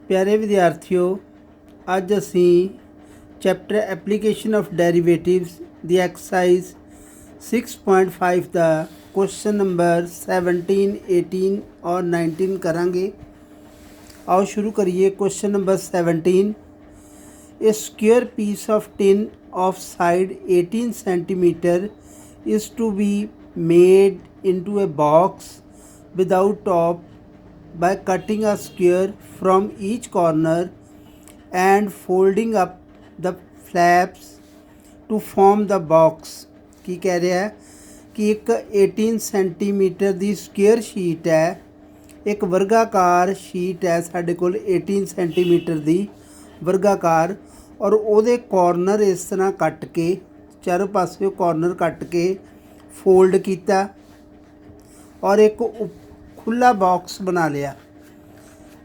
प्यारे विद्यार्थियों, अज असी chapter application of derivatives the exercise 6.5 का क्वेश्चन नंबर 17, 18 और 19 करांगे। आओ शुरू करिए। Question number 17। A square piece of tin of side 18 centimetre is to be made into a box without top by cutting a square from each corner and folding up the flaps to form the box। की कह रहा है कि एक 18 centimetre ਦੀ square sheet है, एक वर्गाकार sheet है साढ़े कोल 18 सेंटीमीटर ਦੀ वर्गाकार, और ਉਹਦੇ कॉर्नर इस तरह कट के चारों पासे कॉर्नर कट के फोल्ड किया और एक खुला बॉक्स बना लिया।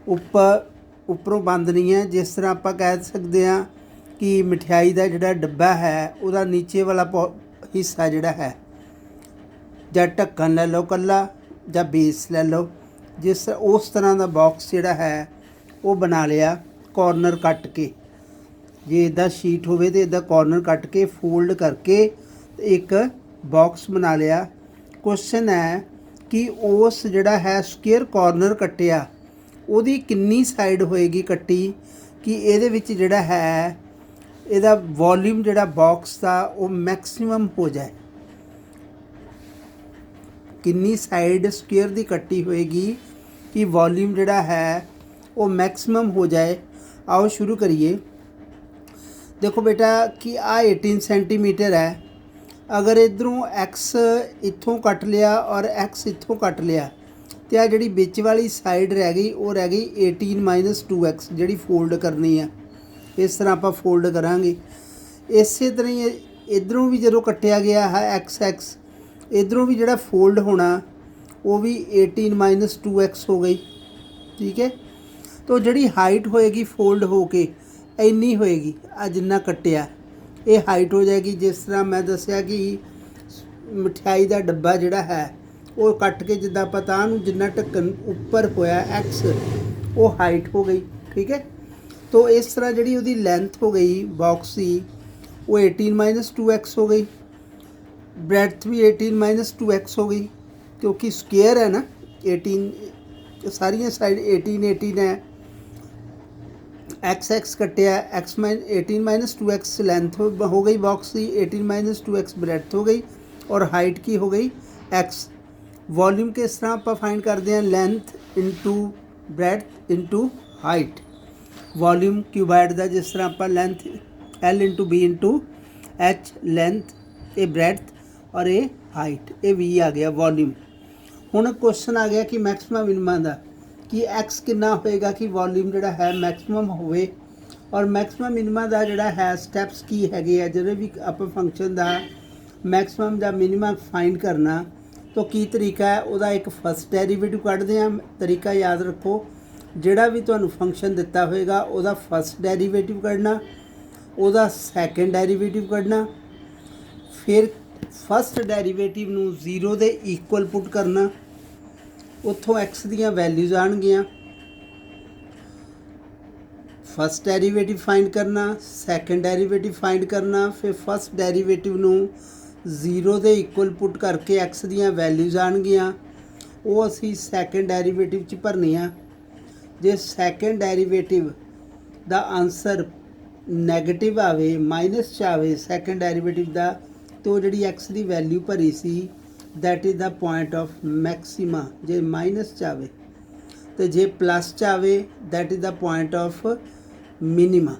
उपरों बंद नहीं है, जिस तरह आप कह सकते हैं कि मिठाई का जोड़ा डब्बा है वह नीचे वाला हिस्सा जोड़ा है या ढक्कन ले लो कला या बेस ले लो, जिस उस तरह का बॉक्स जोड़ा है वो बना लिया कॉर्नर कट के। जे इदा शीट होवे तो इदा कॉर्नर कट के फोल्ड करके एक बॉक्स बना लिया। क्वेश्चन है कि उस जिहड़ा है स्क्वेयर कॉर्नर कट्टिया उहदी कितनी साइड होएगी कट्टी कि इहदे विच जिहड़ा है इहदा वॉल्यूम जिहड़ा बॉक्स का वो मैक्सिमम हो जाए। कितनी साइड स्क्वेयर की कट्टी होएगी कि वॉल्यूम जिहड़ा है वो मैक्सिमम हो जाए। आओ शुरू करिए। देखो बेटा कि आ 18 सेंटीमीटर है, अगर इधरों एक्स इत्थों कट लिया और एक्स इत्थों कट लिया तो आ जी बिच वाली साइड रह गई वो रह गई 18 - 2x जी फोल्ड करनी है। इस तरह आप फोल्ड करांगे। इस तरह ही इधरों भी जो कट्टिया गया है एक्स एक्स, इधरों भी जोड़ा फोल्ड होना वो भी 18 - 2x हो गई। ठीक है, तो जी हाइट होएगी फोल्ड हो के इन्नी होएगी, आ जिन्ना कट्टिया ये हाइट हो जाएगी। जिस तरह मैं दसिया कि मिठाई का डब्बा जोड़ा है वो कट के जिदा पता जिन्ना ढक्कन उपर होया एक्स वो हाइट हो गई। ठीक है, तो इस तरह जी वो लेंथ हो गई बॉक्स की वो 18 - 2x हो गई। ब्रैड्थ भी 18 - 2x हो गई क्योंकि स्क्वेयर है ना, 18 सारिया साइड 18 है। एक्स एक्स कटिया एक्स 18 - 2x लेंथ हो गई बॉक्स की, 18 - 2x ब्रैड्थ हो गई और हाइट की हो गई एक्स। वॉल्यूम किस तरह आप फाइंड करते हैं, length into breadth into height. Volume cuboid का जिस तरह आप length L into B into H length ये ब्रैड्थ और ये हाइट ये V आ गया वॉल्यूम। हुण क्वेश्चन आ गया कि मैक्सिमम मिनिमम का कि एक्स कितना होएगा कि वॉल्यूम जोड़ा है मैक्सिमम होवे, और मैक्सिमम मिनिमम का जोड़ा है स्टैप्स की है जो भी आप फंक्शन का मैक्सिमम या मिनिमम फाइंड करना। तो की तरीका है वह एक फस्ट डेरीवेटिव कढ़ते हैं। तरीका याद रखो, जोड़ा भी तुहानू फंक्शन दिता होएगा वह फस्ट डेरीवेटिव कढ़ना, वह सैकेंड डेरीवेटिव कढ़ना, फिर फस्ट डेरीवेटिव नू 0 के इक्वल पुट करना, उत्थों एक्स दियां वैल्यूज आउणगियां। फस्ट डेरीवेटिव फाइंड करना, सैकेंड डेरीवेटिव फाइंड करना, फिर फस्ट डेरीवेटिव नू 0 के इक्वल पुट करके एक्स दियां वैल्यूज आउणगियां, वो असी सैकेंड डेरीवेटिव च भरनियां। जे सैकेंड डेरीवेटिव दा आंसर नैगेटिव आवे माइनस च आवे सैकेंड डेरीवेटिव दा, तो जिहड़ी एक्स दी वैल्यू भरी see that is the point of maxima. J minus च आवे तो जे प्लस च आवे that is the point of minima.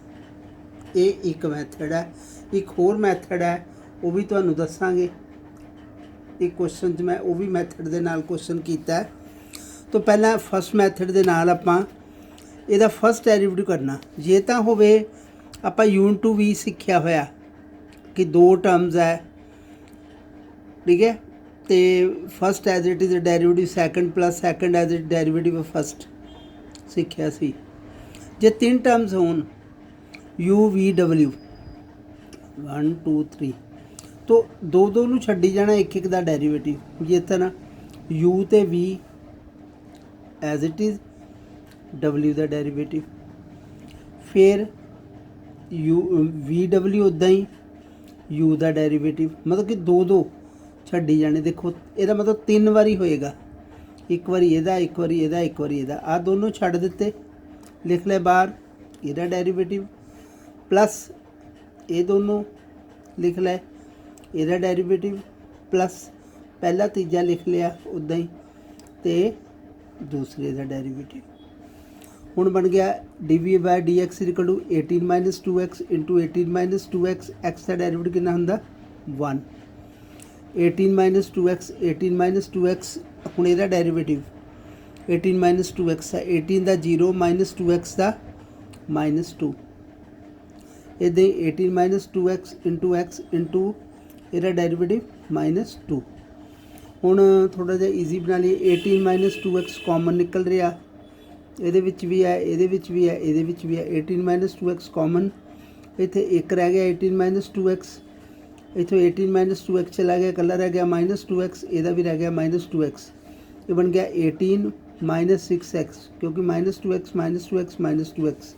ये एक मैथड है। एक होर मैथड है वो भी तुहानू दसांगे, एक क्वेश्चन च मैं वो भी मैथड दे नाल क्वेश्चन कीता है। तो पहला फस्ट मैथड दे नाल आपां इहदा फस्ट डेरीवेटिव करना। जे तां होवे आपां यूनिट 2 भी सिੱਖਿਆ होया कि दो टर्म्स है। ठीक है, तो first as it is derivative second plus second as it derivative first सीखिया सी। जे 3 टर्म्स होन UVW 1 2 3 तो दो दो नू छड्डी जाना एक एक दा डेरीवेटिव। जे तरह U ते V as it is W दा डेरीवेटिव फिर यू वी डबल्यू उदा ही यू का डेरीवेटिव, मतलब कि दो दो छड्डी जाने। देखो ये मतलब 3 वारी होएगा, एक बारी ਇਹਦਾ एक बारी ਇਹਦਾ एक बारी ਇਹਦਾ, आ दोनों छड्ड दिते, लिख ले बाहर ਇਹਦਾ डेरीवेटिव प्लस ये दोनों लिख लै ਇਹਦਾ डेरीवेटिव प्लस पहला तीजा लिख लिया उदा ही तो दूसरे का डेरीवेटिव। हुण बन गया D V by D X equal to 18 minus 2x into 18 minus 2x, X का डेरीवेटिव कितना हुंदा 1, 18 माइनस 2x 18 माइनस 2x, हुण इहदा डेरीवेटिव 18 माइनस 2x है, 18 का 0 माइनस 2x का -2, इदां ही 18 minus 2x into x into इहदा डेरीवेटिव -2। हुण थोड़ा जिहा ईजी बना लिए, 18 माइनस 2x कॉमन निकल रहा, ये भी है, ये भी है, ये भी है, 18 माइनस 2x कॉमन, इत्थे एक रह गया 18 माइनस 2x, इत्थों 18 माइनस 2x चला गया, कला रह गया -2x, यदा भी रह गया -2x, ये बन गया 18 माइनस 6x, क्योंकि -2x माइनस 2x,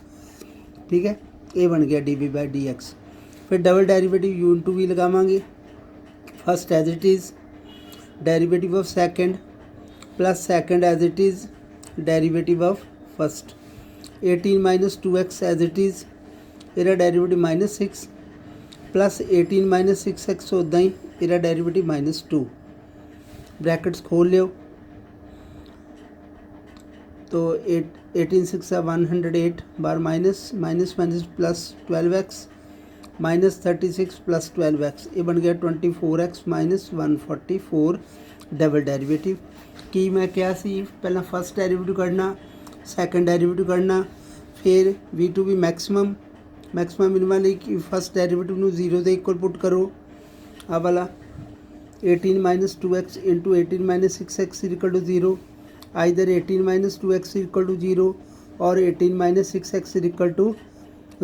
ठीक है, ये बन गया D v by d x. फिर double derivative u into v लगावांगे, first as it is derivative of second plus second as it is derivative of first, 18 minus 2x as it is, इहदा derivative -6 plus 18 minus 6x उदा ही, इहदा derivative -2, brackets खोल लियो, तो 18 6 108 बार minus minus minus plus 12x minus 36 plus 12x, ये बन गया 24x minus 144 double derivative. की मैं क्या सी पहला फर्स्ट डेरीवेटिव करना, सैकेंड डेरीवेटिव करना, फिर वी टू भी मैक्सिमम मिनिमम ਲਈ कि फर्स्ट डेरीवेटिव ਨੂੰ 0 ਦੇ इक्वल पुट करो, आ वाला 18 minus 2x into 18 minus 6x equal to 0, either 18 minus 2x equal to 0 और 18 माइनस 6x इक्वल टू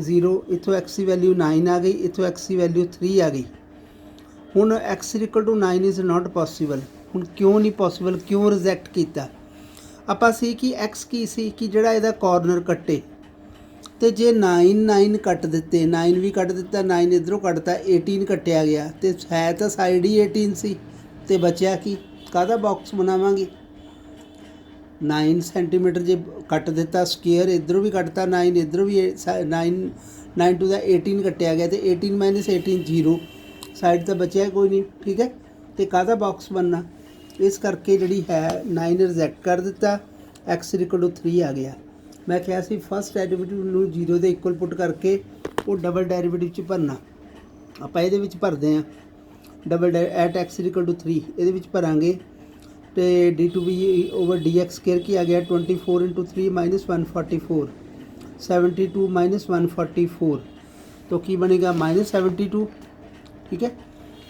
0। इतों x की वैल्यू 9 आ गई, इतों x की वैल्यू 3 आ गई। हुण x equal to 9 is not possible. हुण क्यों नहीं पॉसीबल, क्यों रिजैक्ट किया? आपां सी कि x की सी कि जिहड़ा इहदा कॉर्नर कट्टे, तो जे 9 कट दिते, 9 भी कट दिता, 9 इधरों कटता, 18 कट्टिया गया, तो है तो साइड ही 18 सी, तो बचिया की काहदा बॉक्स बनावांगे। 9 सेंटीमीटर जे कट दिता स्केयर, इधरों भी कटता 9, इधरों भी 9 टू द 18 कट्टिया गया, तो 18 माइनस 18 0, साइड तो बचिया कोई नहीं, ठीक है, तो काहदा बॉक्स बनना। इस करके जिहड़ी है 9 रिजैक्ट कर दिता, एक्स इक्वल टू 3 आ गया। मैं क्या सी फर्स्ट डेरीवेटिव ਨੂੰ 0 ਦੇ इक्वल पुट करके वो डबल डेरीवेटिव 'ਚ भरना, ਆਪਾਂ ਇਹਦੇ ਵਿੱਚ ਭਰਦੇ ਹਾਂ double at X equal to 3, ਇਹਦੇ ਵਿੱਚ ਭਰਾਂਗੇ तो D two B over D X square की आ गया 24 इंटू 3 माइनस 144, 72 माइनस 144, तो की बनेगा -72, ठीक है,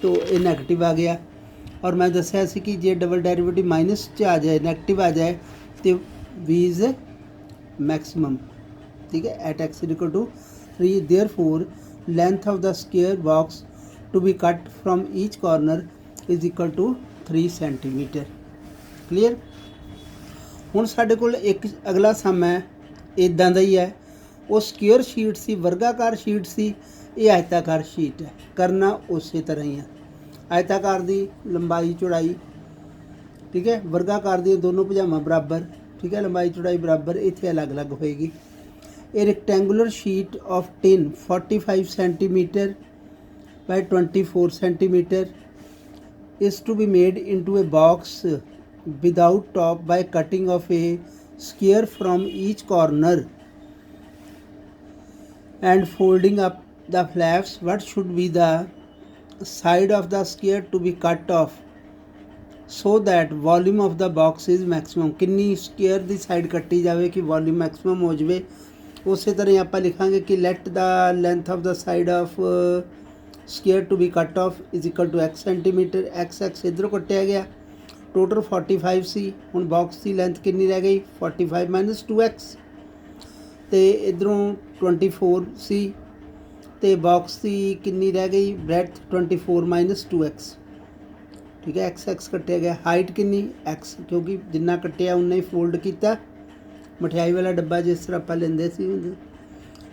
तो ये नैगेटिव आ गया। और मैं दसिया सी कि जे डबल डेरीवेटिव माइनस च आ जाए, नैगेटिव आ जाए, तो वी इज़ मैक्सिमम, ठीक है, at X equal to 3, therefore length of the square box to be cut from each corner is equal to 3 centimetre. Clear. हुण साडे कोल एक अगला सम है इदां दा ही है, वो स्क्वेयर शीट सी, वर्गाकार शीट सी, ये आयताकार शीट है, करना उस तरह ही है। आयताकार दी लंबाई चौड़ाई, ठीक है, वर्गाकार दी दोनों भुजावां बराबर, ठीक है, लंबाई चौड़ाई बराबर, इत्थे अलग अलग होएगी। ए rectangular sheet of tin 45 centimetre bye 24 centimetre is to be made into a box without top by cutting of a square from each corner and folding up the flaps. What should be the side of the square to be cut off so that volume of the box is maximum? किन्नी square दी side कट्टी जाए कि volume maximum हो जाए। उस तरह आप लिखांगे कि let the length of the side of square to be cut off is equal to x centimetre, x इधरों कट्टिया गया, टोटल 45 सी, हुण बॉक्स की लेंथ कितनी रह गई 45 माइनस 2x, तो इधरों 24 सी, तो बॉक्स की कितनी रह गई ब्रेथ 24 माइनस 2x, ठीक है, एक्स कट्टिया गया। हाइट कितनी एक्स, क्योंकि जिन्ना कट्टिया उन्ना ही फोल्ड किया, मठियाई वाला डब्बा जिस तरह आप लेंदे सी।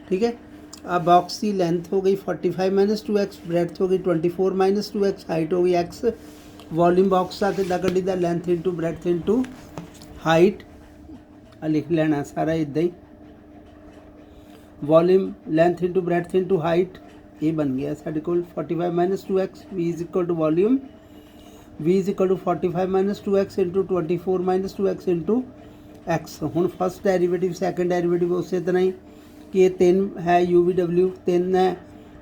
ठीक है। अब बॉक्स की लेंथ हो गई 45 माइनस 2x, ब्रैथ हो गई 24 माइनस 2x, हाइट हो गई x। वॉल्यूम बॉक्स का कितना कड्डी दा, length into breadth into height, लिख लेना सारा इदा ही। Volume length into breadth into height, ये बन गया साढ़े को 45 minus 2x, v is equal to volume, v is equal to 45 minus 2x into 24 minus 2x into x। हुण फस्ट डेरीवेटिव सैकेंड डेरीवेटिव उस तरह ही कि ये 3 है u v w, 3 है,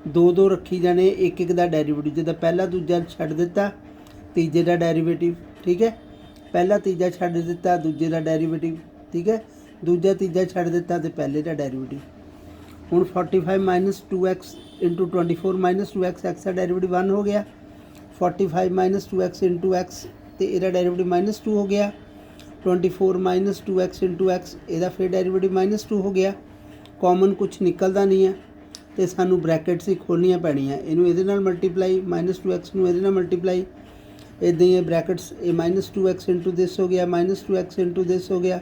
2 रखी जाने, एक एक का डेरीवेटिव, जिदा पहला दूजा छड्ड दिता तीजे का डेरीवेटिव, ठीक है। पहला तीजा छड्ड दिता दूजे का डेरीवेटिव, ठीक है। दूजा तीजा छड्ड दिता तो पहले का डेरीवेटिव। हुण 45 minus 2x into 24 minus 2x, X का डेरीवेटिव 1 हो गया। 45 माइनस 2x इंटू एक्स तो यदा डेरीवेटिव -2 हो गया। 24 माइनस 2x इंटू एक्स, यदा फिर डेरीवेटिव -2 हो गया। कॉमन कुछ निकलता नहीं है तो सानू ब्रैकेट्स ही खोलनियाँ पैणियाँ, इनू इहदे नाल मल्टीप्लाई, -2x नू इहदे नाल मल्टीप्लाई, इदां ही ब्रैकेट्स ये -2x इंटू दिस हो गया, -2x इंटू दिस हो गया।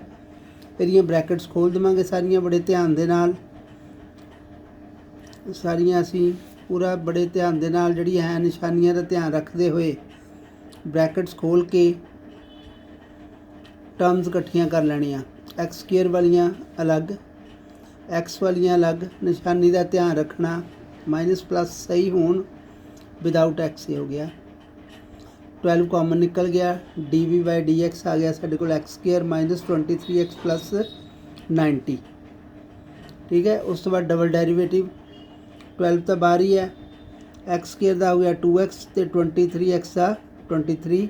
इहदियां ब्रैकेट्स खोल देवांगे सारियां बड़े ध्यान दे नाल, सारियां असीं पूरा बड़े ध्यान दे नाल जिहड़ियां है निशानियां दा ध्यान रखते हुए ब्रैकेट्स खोल के टर्म्स इकट्ठियां कर लैणियां। एक्स स्केयर वालियां अलग, एक्स वालियां अलग, निशानी का ध्यान रखना, माइनस प्लस सही होण, विदाउट एक्स हो गया। 12 कॉमन निकल गया, D v by d x आ गया साढ़े को x square minus 23x plus 90, ठीक है। उस तो बाद डबल डेरीवेटिव 12 तो बाहर ही है, एक्स स्केयर का हो गया 2x तो 23x का 23,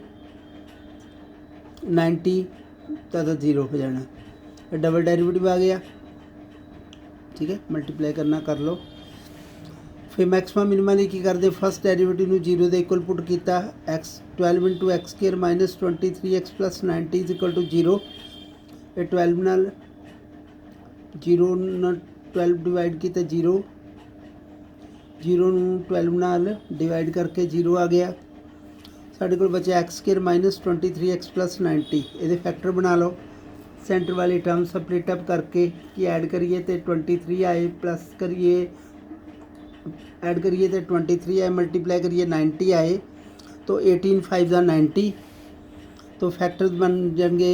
90 तो 0 हो जाना, डबल डेरीवेटिव आ गया, ठीक है। मल्टीप्लाई करना कर लो। फिर मैक्सिमम मिनिमम की करते, फस्ट डेरीवेटिव में 0 के इक्वल पुट किया, X 12 into X square minus 23x plus 90 is equal to 0। ये 12 नाल 0 न 12 डिवाइड किया 0, 0 नूं 12 नाल डिवाइड करके 0 आ गया। साढ़े को बचा x square minus 23x plus 90, ये फैक्टर बना लो। सेंटर वाली टर्म स्प्लिट अप करके कि ऐड करिए तो 23 आए, प्लस करिए ऐड करिए तो 23 आए, मल्टीप्लाई करिए 90 आए, तो 18 5 का 90, तो फैक्टर्स बन जाएंगे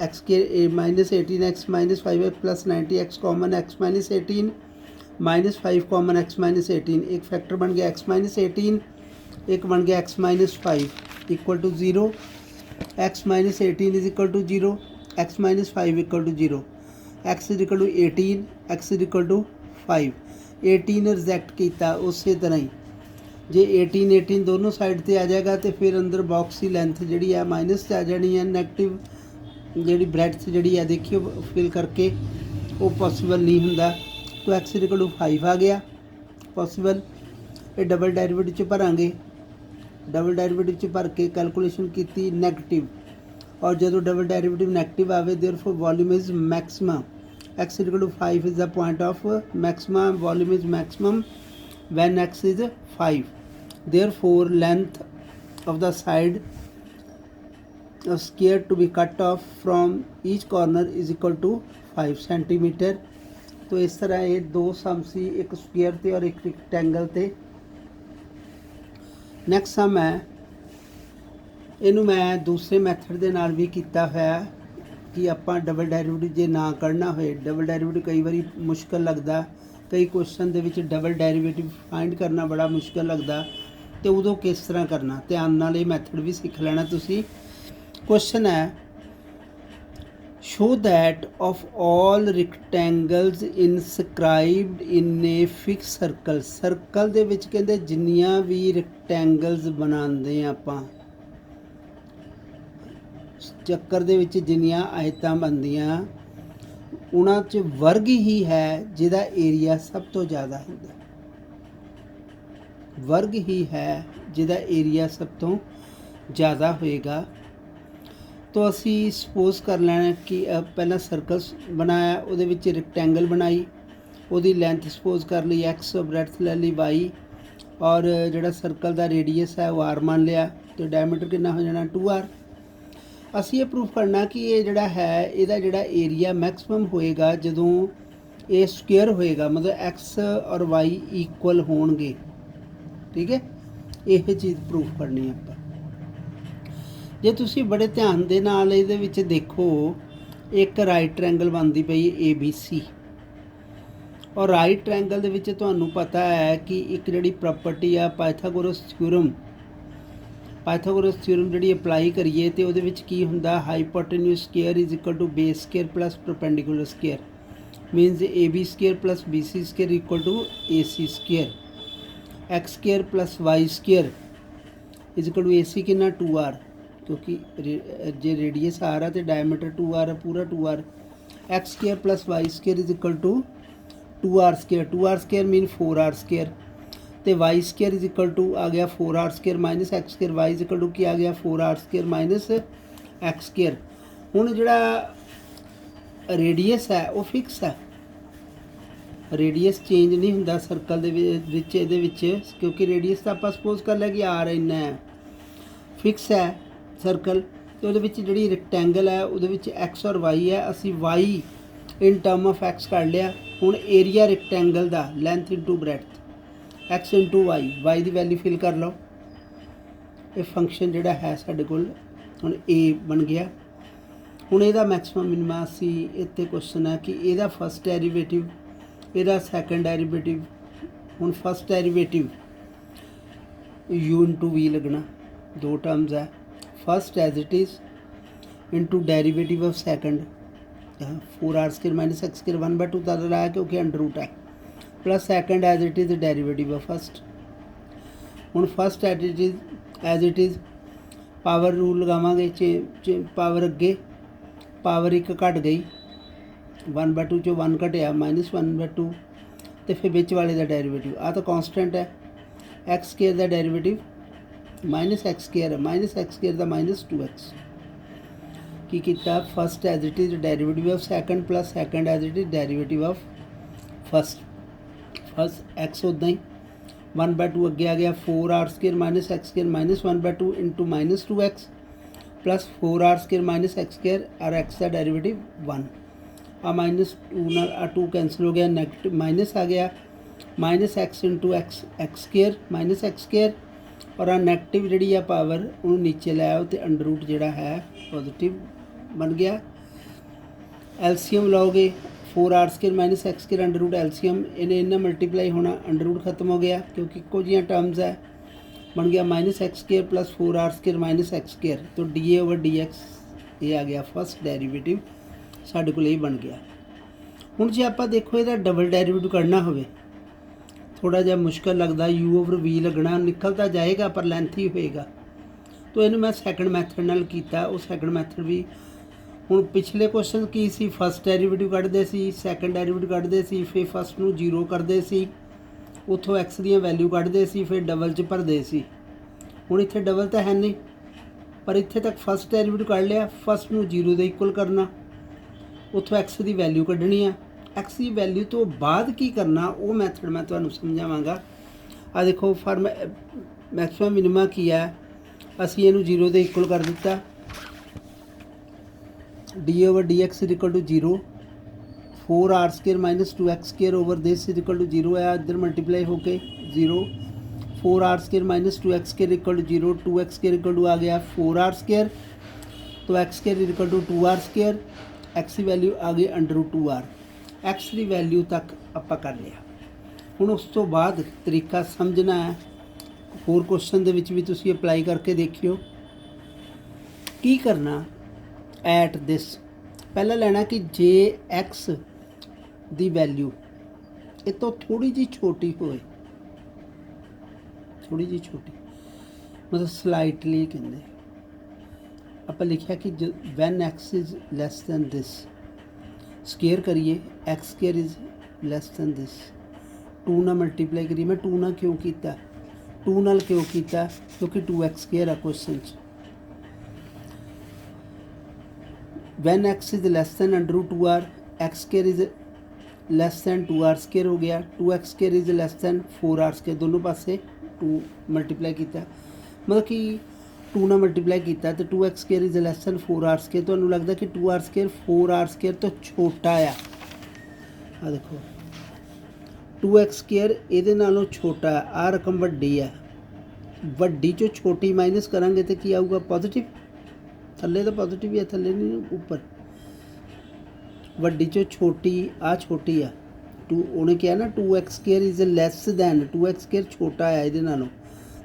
एक्स के minus 18x minus 5x plus 90x common x minus 18 minus 5 common x minus 18, एक फैक्टर बन गया x माइनस 18, एक बन गया x minus 5 equal to 0, x minus 18 is equal to 0, x minus 5 equal to 0, x is equal to 18, x is equal to 5। 18 reject किया उस तरह ही, जे 18 दोनों साइड पर आ जाएगा तो फिर अंदर बॉक्स की लेंथ जी है माइनस आ जानी है, नैगेटिव जी ब्रैथ जी है देखियो फिल करके वो पॉसीबल नहीं होंदा। तो एक्स इक्वल टू 5 आ गया पॉसीबल। ये डबल डेरीवेटिव च भरांगे, डबल डेरीवेटिव च भर के कैलकुलेशन की नैगेटिव, और जो डबल डेरीवेटिव नैगेटिव आवे therefore volume is maximum, x equal to 5 is the point of maximum, volume is maximum when x is 5, therefore length of the side of square to be cut off from each corner is equal to 5 centimetre. तो इस तरह ये दो सम सी, एक square ते और एक rectangle ते। नैक्सट सम है, इनू मैं दूसरे मैथड के नाल भी किया है कि आपां डबल डेरीवेटिव जे ना करना होए, डबल डेरीवेटिव कई बारी मुश्किल लगता, कई क्वेश्चन दे विच डबल डेरीवेटिव फाइंड करना बड़ा मुश्किल लगता, तो उदों किस तरह करना, ध्यान नाल ये मैथड भी सीख लेना तुसी। क्वेश्चन है, show that of all rectangles inscribed in a fix circle, circle दे विच कहंदे जिन्नियां भी रेक्टेंगल्स बनाते आपां, चक्कर दे विच जिन्नियां आयतां बनदियां उन्हां च वर्ग ही है जिहदा एरिया सब तो ज़्यादा होंदा, वर्ग ही है जिहदा एरिया सब तो ज़्यादा होएगा। तो असी सपोज कर लेना कि पहला सर्कल बनाया, उहदे विच रेक्टेंगल बनाई, उहदी लेंथ सपोज कर ली x, ब्रैथ ले ली y, और जिहड़ा सर्कल का रेडियस है वो r मान लिया, तो डायमीटर कितना हो जाना 2r। असी ये प्रूफ करना कि ये जिहड़ा है इहदा जिहड़ा एरिया मैक्सिमम होएगा जदों ਇਹ ਸਕੁਅਰ ਹੋਏਗਾ, ਮਤਲਬ ਐਕਸ ਔਰ ਵਾਈ ਇਕੁਅਲ ਹੋਣਗੇ। ਠੀਕ ਹੈ, ਇਹ ਚੀਜ਼ ਪ੍ਰੂਫ ਕਰਨੀ ਆਪਾਂ। ਜੇ ਤੁਸੀਂ ਬੜੇ ਧਿਆਨ ਦੇ ਨਾਲ ਇਹਦੇ ਵਿੱਚ ਦੇਖੋ, ਇੱਕ ਰਾਈਟ ਟ੍ਰਾਇੰਗਲ ਬਣਦੀ ਪਈ ABC, ਔਰ ਰਾਈਟ ਟ੍ਰਾਇੰਗਲ ਦੇ ਵਿੱਚ ਤੁਹਾਨੂੰ ਪਤਾ ਹੈ ਕਿ ਇੱਕ ਜਿਹੜੀ ਪ੍ਰੋਪਰਟੀ ਆ ਪਾਇਥਾਗੋਰਸ ਥਿਊਰਮ ਜਿਹੜੀ ਅਪਲਾਈ ਕਰੀਏ ਤੇ ਉਹਦੇ ਵਿੱਚ ਕੀ ਹੁੰਦਾ, hypotenuse square is equal to base square plus perpendicular square, means AB square plus BC square equal to AC square, x square plus y square is equal to AC ਕਿੰਨਾ 2r, क्योंकि जे radius आ रहा तो diameter 2r है, पूरा 2r, x square plus y square is equal to 2r square mean 4r square, तो y square is equal to आ गया 4r square minus x square, y is equal to क्या आ गया 4r square minus x square. हुण जिहड़ा radius है वो फिक्स है, रेडियस चेंज नहीं हुंदा सर्कल दे विच इहदे विच, क्योंकि रेडियस तो आपां सपोज कर लिया कि r इन्ना है, फिक्स है सर्कल। तो वो जी रेक्टेंगल है वो एक्स और वाई है, असी y in term of x कर लिया। हुण एरिया रेक्टेंगल का length into breadth, x into y की वैल्यू फिल कर लो। ये फंक्शन जोड़ा है साढ़े कोल हुण ए बन गया। हुण इहदा मैक्सिमम मिनिमम असी इत्थे क्वेश्चन है कि इहदा फस्ट डेरीवेटिव, इहदा सैकेंड डेरीवेटिव। हुण first derivative u into v लगना, दो टर्म्स है, first as it is into derivative of second 4r square minus x square 1/2 तक रहा है क्योंकि अंडर रूट है, plus second as it is derivative of first. हुण first as it is power rule लगावांगे, पावर अगे power एक घट गई, 1/2 चो 1 घटिया माइनस 1/2, तो फिर बिच वाले का डेरीवेटिव आ तो कॉन्सटेंट है, एक्स स्क्वायर का डेरीवेटिव माइनस एक्स स्क्वायर है, माइनस एक्स स्क्वायर का माइनस 2x की किया, first as it is derivative of second plus second as it is derivative of first x उदा ही 1/2 अगे आ गया 4r square minus x square minus 1/2 into minus 2x plus 4r square minus x square और x का derivative 1, आ minus 2 cancel हो गया, नेगेटिव माइनस आ गया, minus x into x square minus x square, और आ नैगेटिव जी पावर उन्होंने नीचे लै आओ तो अंडर रूट जोड़ा है पॉजिटिव बन गया। एलसीएम लाओगे 4r square minus x square under root LCM, इन्हें इन्ना मल्टीप्लाई होना, अंडर रूट खत्म हो गया क्योंकि इक्को जी टर्म्स है, बन गया minus x square plus 4r square minus x square, तो dA/dx ये आ गया फर्स्ट डेरीवेटिव साढ़े को यही बन गया। हुण जे आपां देखो इहदा डबल डेरीवेटिव करना होवे थोड़ा जिहा मुश्किल लगता, u/v लगना, निकल तो जाएगा पर लेंथी होएगा, तो इन्हूं मैं सैकेंड मैथड नाल कीता। वो सैकेंड मैथड भी हुण पिछले क्वेश्चन की सी, फस्ट डेरीवेटिव कढ़दे सी, सैकेंड डेरीवेटिव कढ़दे सी, फिर फस्ट नूं 0 करदे सी, उत्थों एक्स दी वैल्यू कढ़दे सी, फिर डबल च भरदे सी। हुण इत्थे डबल तो है नहीं, पर इत्थे तक फस्ट डेरीवेटिव कढ़ लिया, फस्ट नूं 0 दे इक्वल करना, उत्थों एक्स की वैल्यू कढ़नी है, एक्स की वैल्यू तो बाद की करना वो मैथड मैं तुहानूं समझावांगा। आ देखो फॉर मैक्सिमम मिनिमम की है, असीं इहनूं 0 दे इक्वल कर दिता, dA/dx is equal to 0, 4r square minus 2x square over this is equal to 0 है, इधर मल्टीप्लाई होके 0, 4r square minus 2x square equal to 0, 2x square equal to आ गया 4r स्क्वायर, तो x square is equal to 2r square, x की value आ गई under root 2r, x की वैल्यू तक आपां कर लिया। हुण उस तो बाद तरीका समझना है, होर क्वेश्चन दे विच भी तुसीं अप्लाई करके देखियो। की करना एट दिस, पहला लेना कि जे एक्स दी वैल्यू ये तो थोड़ी जी छोटी होए, थोड़ी जी छोटी मतलब स्लाइटली कहते, आपां लिखिया कि when x is less than this, square करिए x square is less than this, 2 ना मल्टीप्लाई करिए, मैं 2 ना क्यों किया, 2 नाल क्यों किया, क्योंकि 2x स्केयर है क्वेश्चन च। When x is less than under root 2r, x square is less than 2r square हो गया, 2x square is less than 4r square, दोनों पासे 2 मल्टीप्लाई किया, मतलब कि 2 ना मल्टीप्लाई किया तो 2x square is less than 4r square, तो लगता कि 2r स्केयर 4r स्केयर तो छोटा है, ਆ ਦੇਖੋ 2x ਸਕੁਏਅਰ ਇਹਦੇ ਨਾਲੋਂ ਛੋਟਾ ਹੈ, ਆ ਰਕਮ ਵੱਡੀ ਹੈ, ਵੱਡੀ ਚੋਂ ਛੋਟੀ ਮਾਈਨਸ ਕਰਾਂਗੇ ਤੇ ਕੀ ਆਊਗਾ ਪੋਜ਼ਿਟਿਵ। ਥੱਲੇ ਤਾਂ ਪੋਜ਼ਿਟਿਵ ਹੀ ਹੈ, ਥੱਲੇ ਨਹੀਂ ਉੱਪਰ। ਵੱਡੀ ਚੋਂ ਛੋਟੀ ਆ ਛੋਟੀ ਆ ਉਹਨੇ ਕਿਹਾ ਨਾ 2x square is less than 2x square ਛੋਟਾ ਹੈ ਇਹਦੇ ਨਾਲੋਂ,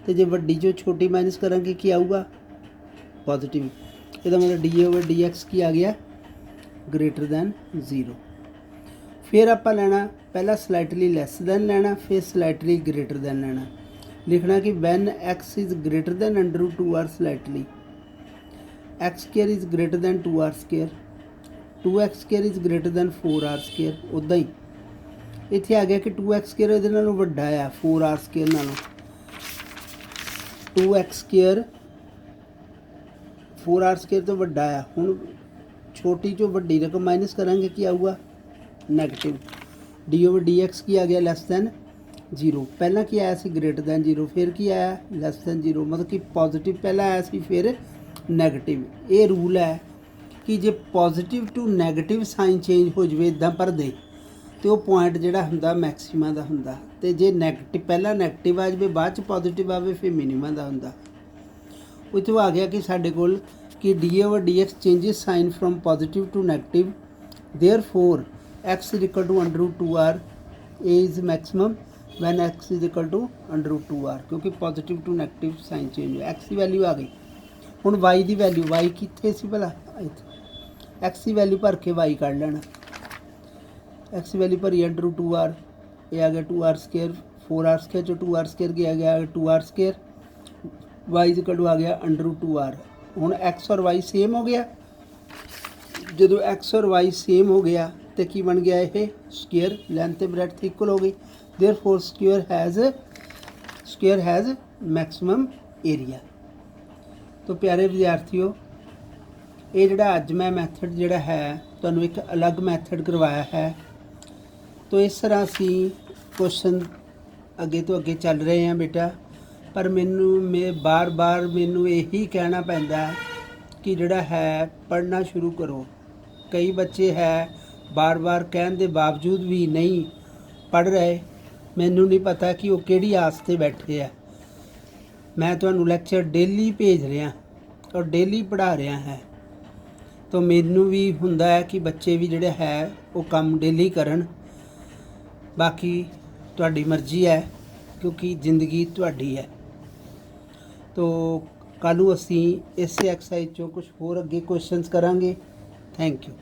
ਤੇ ਜੇ ਵੱਡੀ ਚੋਂ ਛੋਟੀ ਮਾਈਨਸ ਕਰਾਂਗੇ ਕੀ ਆਊਗਾ ਪੋਜ਼ਿਟਿਵ। ਇਹਦਾ ਮਤਲਬ dy/dx ਕੀ ਆ ਗਿਆ ਗ੍ਰੇਟਰ ਦੈਨ 0। ਫਿਰ ਆਪਾਂ ਲੈਣਾ ਪਹਿਲਾਂ ਸਲਾਈਟਲੀ ਲੈਸ ਦੈਨ ਲੈਣਾ, ਫਿਰ ਸਲਾਈਟਲੀ ਗ੍ਰੇਟਰ ਦੈਨ ਲੈਣਾ। ਲਿਖਣਾ ਕਿ when x is greater than √2r slightly x square is greater than 2r square 2x square is greater than 4r square. ਉੱਦਾਂ ਹੀ ਇੱਥੇ ਆ ਗਿਆ ਕਿ 2x ਸਕੁਏਅਰ ਇਹਦੇ ਨਾਲੋਂ ਵੱਡਾ ਆ 4r ਸਕੁਏਅਰ ਨਾਲੋਂ। 2x ਸਕੁਏਅਰ 4r ਸਕੁਏਅਰ ਤੋਂ ਵੱਡਾ ਆ। ਹੁਣ ਛੋਟੀ ਚੋਂ ਵੱਡੀ ਰਕਮ ਮਾਈਨਸ ਕਰਾਂਗੇ ਕੀ ਆਊਗਾ ਨੈਗੇਟਿਵ। dy/dx ਕੀ ਆ ਗਿਆ ਲੈਸ ਦੈਨ 0। ਪਹਿਲਾਂ ਕੀ ਆਇਆ ਸੀ ਗ੍ਰੇਟਰ ਦੈਨ 0, ਫਿਰ ਕੀ ਆਇਆ ਲੈਸ ਦੈਨ 0, ਮਤਲਬ ਕਿ ਪੋਜ਼ਿਟਿਵ ਪਹਿਲਾਂ ਆਇਆ ਸੀ ਫਿਰ ਨੈਗੇਟਿਵ। ਇਹ ਰੂਲ ਹੈ ਕਿ ਜੇ positive to negative sign change ਹੋ ਜਾਵੇ ਇੱਦਾਂ ਭਰਦੇ ਤੇ ਉਹ ਪੁਆਇੰਟ ਜਿਹੜਾ ਹੁੰਦਾ ਮੈਕਸਿਮਾ ਦਾ ਹੁੰਦਾ, ਤੇ ਜੇ ਨੈਗੇਟਿਵ ਪਹਿਲਾਂ ਨੈਗੇਟਿਵ ਆ ਜਾਵੇ ਬਾਅਦ ਚ ਪੋਜ਼ਿਟਿਵ ਆਵੇ ਫਿਰ ਮਿਨੀਮਾ ਦਾ ਹੁੰਦਾ। ਉੱਥੋਂ ਆ ਗਿਆ ਕਿ ਸਾਡੇ ਕੋਲ ਕਿ dy/dx changes sign from positive to negative, therefore x is equal to √2r a is maximum when x is equal to √2r, ਕਿਉਂਕਿ positive to negative sign change ਹੋਇਆ। x ਦੀ ਵੈਲਿਊ ਆ ਗਈ। ਹੁਣ y ਦੀ ਵੈਲਿਊ y ਕਿੱਥੇ ਸੀ ਭਲਾ ਇੱਥੇ, x ਦੀ ਵੈਲਿਊ ਭਰ ਕੇ y ਕੱਢ ਲੈਣਾ। x ਦੀ ਵੈਲਿਊ ਭਰੀ √2r, ਇਹ ਆ ਗਿਆ 2r ਸਕੁਏਅਰ 4r ਸਕੁਏਅਰ ਚੋਂ 2r ਸਕੁਏਅਰ ਗਿਆ 2r square, y is equal to ਆ ਗਿਆ √2r। ਹੁਣ x ਔਰ y ਸੇਮ ਹੋ ਗਿਆ। ਜਦੋਂ x ਔਰ y ਸੇਮ ਹੋ ਗਿਆ ਤੇ ਕੀ ਬਣ ਗਿਆ ਇਹ ਸਕੁਏਅਰ, ਲੈਂਥ ਤੇ ਬ੍ਰੈਡਥ ਇਕੁਅਲ ਹੋ ਗਈ। ਦੇਅਰਫੋਰ ਸਕੁਏਅਰ ਹੈਜ਼ ਮੈਕਸਿਮਮ ਏਰੀਆ। तो प्यारे विद्यार्थियों, ये जोड़ा अज मैं मैथड जोड़ा है तुहानूं एक अलग मैथड करवाया है। तो इस तरह असी क्वेश्चन अगे तो अगे चल रहे हैं बेटा, पर मैं बार बार मैनू यही कहना पैंदा कि जोड़ा है पढ़ना शुरू करो। कई बच्चे है बार बार कहने के बावजूद भी नहीं पढ़ रहे। मैनू नहीं पता कि वो किहड़ी आस ते बैठे है। मैं तुहानूं लैक्चर डेली भेज रहा और डेली पढ़ा रहा है, तो मैनू भी हुंदा है कि बच्चे भी जिहड़े है वो काम डेली करन। बाकी तुहाडी मर्जी है, क्योंकि जिंदगी तुहाडी है। तो कल नूं असीं इस एक्सरसाइज चों कुछ होर अगे क्वेश्चनस करांगे। Thank you.